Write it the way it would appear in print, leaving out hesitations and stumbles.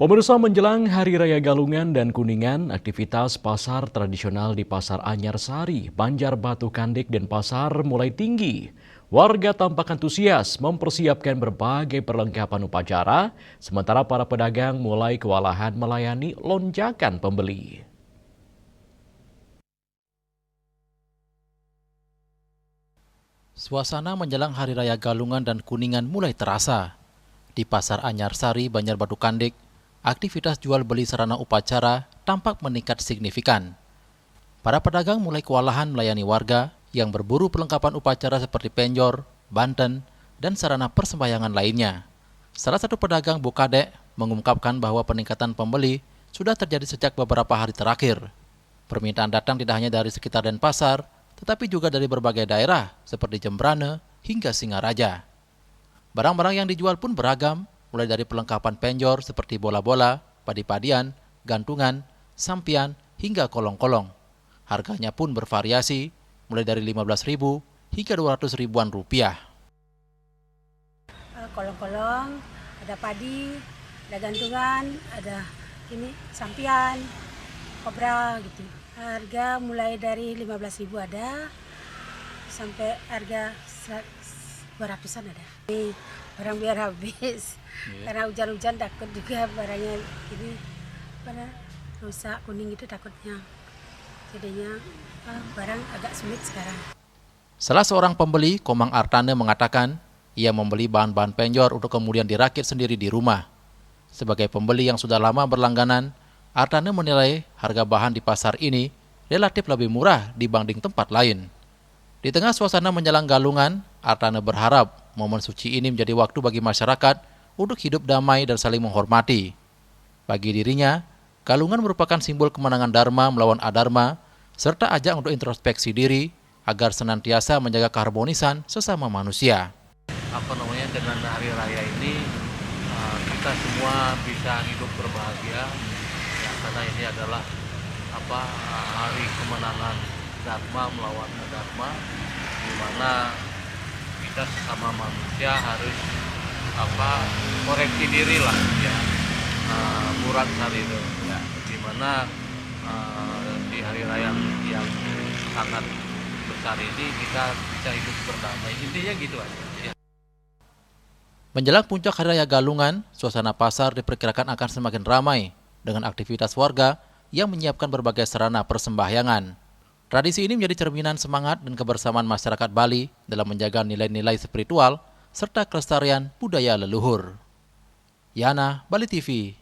Pemirsa, menjelang Hari Raya Galungan dan Kuningan, aktivitas pasar tradisional di Pasar Anyar Sari, Banjarbatu Kandik, dan Pasar mulai tinggi. Warga tampak antusias mempersiapkan berbagai perlengkapan upacara, sementara para pedagang mulai kewalahan melayani lonjakan pembeli. Suasana menjelang Hari Raya Galungan dan Kuningan mulai terasa. Di Pasar Anyar Sari, Banjarbatu Kandik, aktivitas jual beli sarana upacara tampak meningkat signifikan. Para pedagang mulai kewalahan melayani warga yang berburu perlengkapan upacara seperti penjor, banten, dan sarana persembahyangan lainnya. Salah satu pedagang Bukadek mengungkapkan bahwa peningkatan pembeli sudah terjadi sejak beberapa hari terakhir. Permintaan datang tidak hanya dari sekitar Denpasar, tetapi juga dari berbagai daerah seperti Jembrane hingga Singaraja. Barang-barang yang dijual pun beragam, mulai dari perlengkapan penjor seperti bola-bola, padi-padian, gantungan, sampian, hingga kolong-kolong. Harganya pun bervariasi, mulai dari 15.000 hingga 200 ribuan rupiah. Kolong-kolong, ada padi, ada gantungan, ada ini sampian, kobra gitu. Harga mulai dari 15.000 ada sampai harga 200-an ada. Ini barang biar habis. Karena hujan-hujan takut juga barangnya ini pada rusak kuning itu takutnya. Jadinya barang agak sulit sekarang. Salah seorang pembeli, Komang Artane, mengatakan ia membeli bahan-bahan penjor untuk kemudian dirakit sendiri di rumah. Sebagai pembeli yang sudah lama berlangganan, Artane menilai harga bahan di pasar ini relatif lebih murah dibanding tempat lain. Di tengah suasana menjelang Galungan, Artane berharap momen suci ini menjadi waktu bagi masyarakat untuk hidup damai dan saling menghormati. Bagi dirinya, Galungan merupakan simbol kemenangan Dharma melawan Adharma, serta ajang untuk introspeksi diri agar senantiasa menjaga keharmonisan sesama manusia. Dengan hari raya ini kita semua bisa hidup berbahagia, ya, karena ini adalah hari kemenangan Dharma melawan Adharma, di mana kita sesama manusia harus koreksi diri lah, ya, murat hari itu, ya, di mana di hari raya yang sangat besar ini kita bisa hidup berdamai, intinya gitu aja. Ya. Menjelang puncak Hari Raya Galungan, suasana pasar diperkirakan akan semakin ramai dengan aktivitas warga yang menyiapkan berbagai sarana persembahyangan. Tradisi ini menjadi cerminan semangat dan kebersamaan masyarakat Bali dalam menjaga nilai-nilai spiritual serta kelestarian budaya leluhur. Yana, Bali TV.